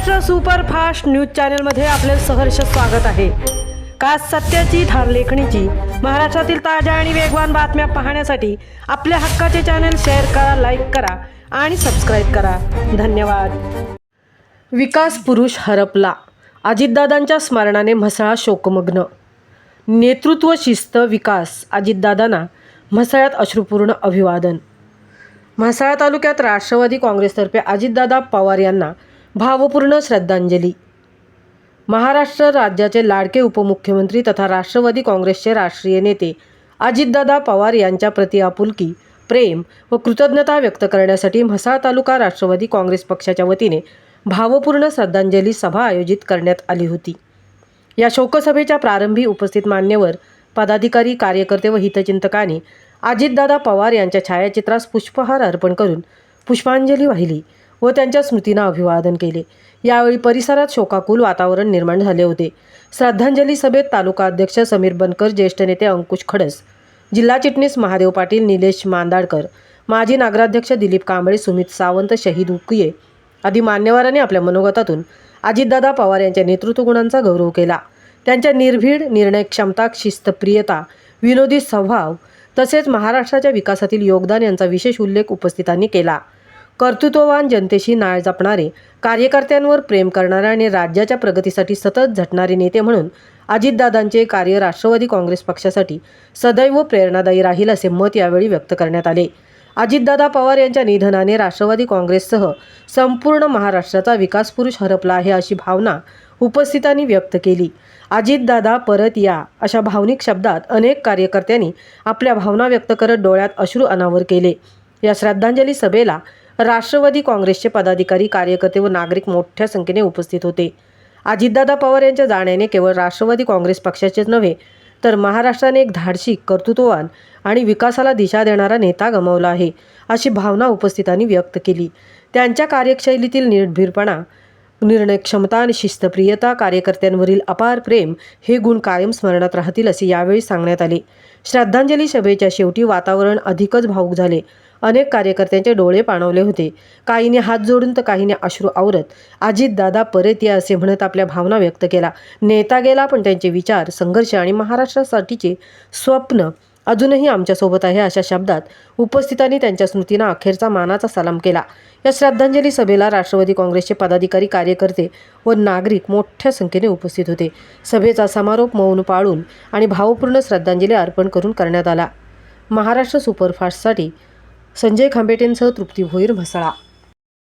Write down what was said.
Maharashtra superfast news चॅनलमध्ये आपले सहर्ष स्वागत आहे। का सत्याची धार लेखणीची महाराष्ट्रातील ताज्या आणि वेगवान बातम्या पाहण्यासाठी आपल्या हक्काचे चॅनल शेअर करा, लाईक करा आणि सबस्क्राईब करा। धन्यवाद। विकास पुरुष हरपला, अजितदादांच्या स्मरणाने म्हसळा शोकमग्न। नेतृत्व, शिस्त, विकास, अजितदादांना म्हसळ्यात अश्रुपूर्ण अभिवादन। म्हसळा तालुक्यात राष्ट्रवादी काँग्रेसतर्फे अजितदादा पवार यांना भावपूर्ण श्रद्धांजली। महाराष्ट्र राज्याचे लाडके उपमुख्यमंत्री तथा राष्ट्रवादी काँग्रेसचे राष्ट्रीय नेते अजितदादा पवार यांच्या प्रति आपुलकी, प्रेम व कृतज्ञता व्यक्त करण्यासाठी म्हसळा तालुका राष्ट्रवादी काँग्रेस पक्षाच्या वतीने भावपूर्ण श्रद्धांजली सभा आयोजित करण्यात आली होती। या शोकसभेच्या प्रारंभी उपस्थित मान्यवर, पदाधिकारी, कार्यकर्ते व हितचिंतकांनी अजितदादा पवार यांच्या छायाचित्रास पुष्पहार अर्पण करून पुष्पांजली वाहिली व त्यांच्या स्मृतींना अभिवादन केले। यावेळी परिसरात शोकाकुल वातावरण निर्माण झाले होते। श्रद्धांजली सभेत तालुका अध्यक्ष समीर बनकर, ज्येष्ठ नेते अंकुश खडस, जिल्हा चिटणीस महादेव पाटील, निलेश मांदाडकर, माजी नगराध्यक्ष दिलीप कांबळे, सुमित सावंत, शहीद उकिये आदी मान्यवरांनी आपल्या मनोगतातून अजितदादा पवार यांच्या नेतृत्व गुणांचा गौरव केला। त्यांच्या निर्भीड, निर्णय क्षमता, शिस्तप्रियता, विनोदी स्वभाव तसेच महाराष्ट्राच्या विकासातील योगदान यांचा विशेष उल्लेख उपस्थितांनी केला। कर्तृत्ववान, जनतेशी नाळ जपणारे, कार्यकर्त्यांवर प्रेम करणारे आणि राज्याच्या प्रगतीसाठी सतत झटणारे नेते म्हणून अजितदादांचे कार्य राष्ट्रवादी काँग्रेस पक्षासाठी सदैव प्रेरणादायी राहील असे मत यावेळी व्यक्त करण्यात आले। अजितदादा पवार यांच्या निधनाने राष्ट्रवादी काँग्रेससह संपूर्ण महाराष्ट्राचा विकास पुरुष हरपला आहे अशी भावना उपस्थितांनी व्यक्त केली। अजितदादा परत या अशा भावनिक शब्दात अनेक कार्यकर्त्यांनी आपल्या भावना व्यक्त करत डोळ्यात अश्रू अनावर केले। या श्रद्धांजली सभेला राष्ट्रवादी काँग्रेसचे पदाधिकारी, कार्यकर्ते व नागरिक मोठ्या संख्येने उपस्थित होते। अजितदादा पवार यांच्या जाण्याने केवळ राष्ट्रवादी काँग्रेस पक्षाचेच नव्हे तर महाराष्ट्राने एक धाडसी, कर्तृत्ववान आणि विकासाला दिशा देणारा नेता गमावला आहे अशी भावना उपस्थितांनी व्यक्त केली। त्यांच्या कार्यशैलीतील निर्भीडपणा, निर्णय क्षमता आणि शिस्तप्रियता, कार्यकर्त्यांवरील अपार प्रेम हे गुण कायम स्मरणात राहतील असे यावेळी सांगण्यात आले। श्रद्धांजली सभेच्या शेवटी वातावरण अधिकच भावूक झाले। अनेक कार्यकर्त्यांचे डोळे पाणावले होते। काहींनी हात जोडून तर काहींनी अश्रू आवरत अजितदादा परत या असे म्हणत आपल्या भावना व्यक्त केला। नेता गेला पण त्यांचे विचार, संघर्ष आणि महाराष्ट्रासाठीचे स्वप्न अजूनही आमच्यासोबत आहे अशा शब्दात उपस्थितांनी त्यांच्या स्मृतींना अखेरचा मानाचा सलाम केला। या श्रद्धांजली सभेला राष्ट्रवादी काँग्रेसचे पदाधिकारी, कार्यकर्ते व नागरिक मोठ्या संख्येने उपस्थित होते। सभेचा समारोप मौन पाळून आणि भावपूर्ण श्रद्धांजली अर्पण करून करण्यात आला। महाराष्ट्र सुपरफास्टसाठी संजय खांबेटेंसह तृप्ती भोईर, म्हसळा।